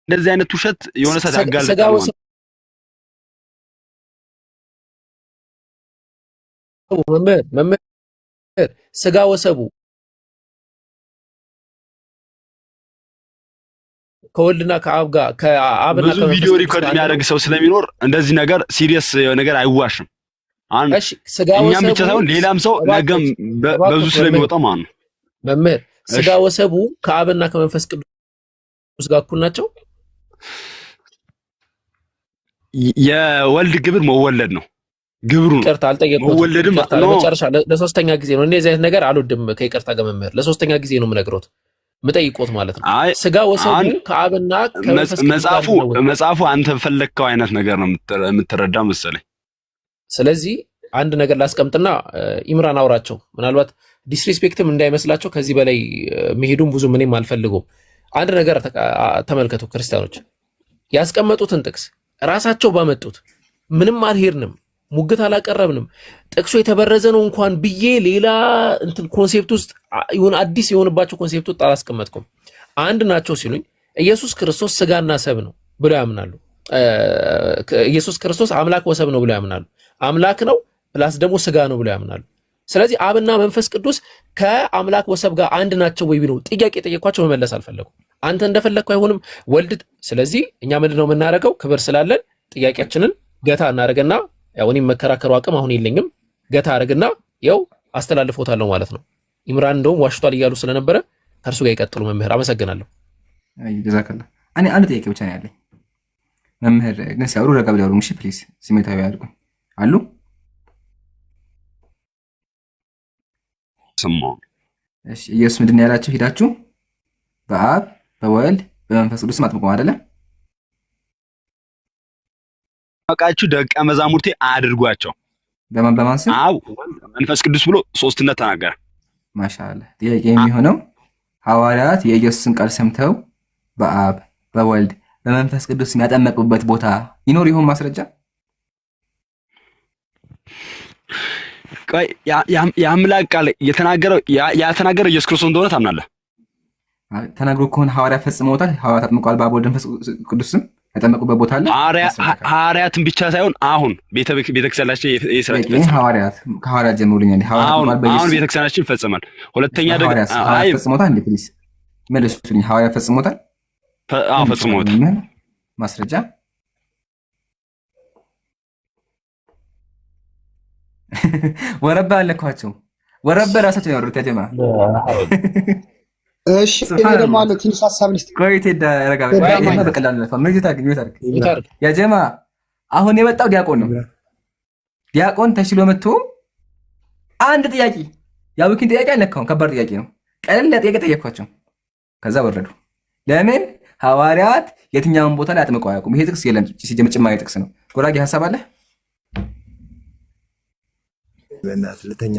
እንደዚህ አይነት ውሸት የሆነ ሰዓት ያጋልጣል ማለት መምህር ስጋ ወሰቡ ከወልድና ከአብ ጋር ከአብና ብዙ ቪዲዮ ሪኮርድ የሚያደርግ ሰው ስለሚኖር እንደዚህ ነገር ሲሪየስ ነገር አይዋሽም። እሺ ስጋ ወሰቡ እኛም ብቻ ሳይሆን ሌላም ሰው ነገም በብዙ ስለሚወጣ ማለት ነው። መምህር ስጋ ወሰቡ ከአብና ከመንፈስ ቅዱስ ጋር እኩል ናቸው። የወልድ ግብር መወለድ ነው። ግብሩ ነው። ይቅርታ አልጠየቅኩትም። መወለድም ለመጨረሻ ለሶስተኛ ጊዜ ነው። እንደዚህ አይነት ነገር አልወድም። ከይቅርታ ጋር መምህር ለሶስተኛ ጊዜ ነው የምነግሮት ምጠይቆት ማለት ነው። ስጋ ወሰቡ ከአብና ከመንፈስ ቅዱስ መጽሐፉ አንተ ፈለግከው አይነት ነገር ነው የምትረዳ መሰለኝ። ስለዚህ አንድ ነገር ላስቀምጥና ኢምራን አውራቸው፣ ምናልባት ዲስሪስፔክትም እንዳይመስላቸው ከዚህ በላይ መሄዱን ብዙ ምንም አልፈልገውም። አንድ ነገር ተመልከቱ ክርስቲያኖች፣ ያስቀመጡትን ጥቅስ ራሳቸው ባመጡት ምንም አልሄድንም፣ ሙግት አላቀረብንም። ጥቅሱ የተበረዘ ነው እንኳን ብዬ ሌላ እንትን ኮንሴፕት ውስጥ ይሁን አዲስ የሆነባቸው ኮንሴፕት ውስጥ አላስቀመጥኩም። አንድ ናቸው ሲሉኝ ኢየሱስ ክርስቶስ ስጋና ሰብ ነው ብለው ያምናሉ። ኢየሱስ ክርስቶስ አምላክ ወሰብ ነው ብለው ያምናሉ። አምላክ ነው ፕላስ ደግሞ ስጋ ነው ብለው ያምናሉ። ስለዚህ አብና መንፈስ ቅዱስ ከአምላክ ወሰብ ጋር አንድ ናቸው ወይ ቢለው ጥያቄ ጠየኳቸው፣ መመለስ አልፈለጉም። አንተ እንደፈለግከው አይሆንም ወልድ። ስለዚህ እኛ ምንድነው የምናደርገው? ክብር ስላለን ጥያቄያችንን ገታ እናደርግና ያው እኔም መከራከሩ አቅም አሁን የለኝም፣ ገታ አደርግና ያው አስተላልፎታለሁ ማለት ነው። ኢምራን እንደውም ዋሽቷል እያሉ ስለነበረ ከእርሱ ጋር ይቀጥሉ። መምህር አመሰግናለሁ። ጀዛከላ። እኔ አንድ ጥያቄ ብቻ ነው ያለኝ መምህር፣ ግን ሲያወሩ ረጋ ብለው ያወሩ። እሺ ፕሊዝ፣ ስሜታዊ አድርጉ አሉ ሰማው። እሺ ኢየሱስ ምንድን ነው ያላችሁ? ሄዳችሁ በአብ በወልድ በመንፈስ ቅዱስ አጥምቁ አይደለ? አቃችሁ ደቀ መዛሙርቴ አድርጓቸው። በማን ስም? አብ መንፈስ ቅዱስ ብሎ ሶስትነት ተናገረ። ማሻአላህ። ጥያቄ የሚሆነው ሐዋርያት የኢየሱስን ቃል ሰምተው በአብ በወልድ በመንፈስ ቅዱስ የሚያጠመቁበት ቦታ ይኖር ይሆን ማስረጃ? ቆይ የአምላክ ቃል የተናገረው ያተናገረው ኢየሱስ ክርስቶስ እንደሆነ ታምናለህ? ተናግሮ ከሆነ ሐዋርያት ፈጽመውታል። ሐዋርያት አጥምቀዋል በአብ ወልድ መንፈስ ቅዱስም ያጠመቁበት ቦታ አለ። ሐዋርያትን ብቻ ሳይሆን አሁን ቤተክርስቲያናችን የሰራች ከሐዋርያት ጀምሮልኛል። አሁን ቤተክርስቲያናችን ፈጽማል። ሁለተኛ ደግሞ ሐዋርያት ፈጽመውታል። እንዴ ፕሊዝ መልሱልኝ። ሐዋርያት ፈጽመውታል? አዎ ፈጽመውታል። ማስረጃ ወረባ አለኳቸው። ወረባ ራሳቸው ያወሩት ያጀማ። እሺ እኔ ደግሞ አለ ትንሽ ሐሳብ ልስጥ። ቆይቴ ያረጋ በቀላሉ ለፋ ምንጅታ ያጀማ። አሁን የመጣው ዲያቆን ነው። ዲያቆን ተሽሎ መጥቶ አንድ ጥያቄ ያውኪን ጥያቄ አልነካውም። ከባድ ጥያቄ ነው። ቀለል ጥያቄ ጠየኳቸው። ከዛ ወረዱ። ለምን ሐዋርያት የትኛውን ቦታ ላይ አጥምቀው አያውቁም? ይሄ ጥቅስ የለም። ሲጀምር ጭማሪ ጥቅስ ነው። ጎራጌ ሐሳብ አለ? በእናትህ ልተኛ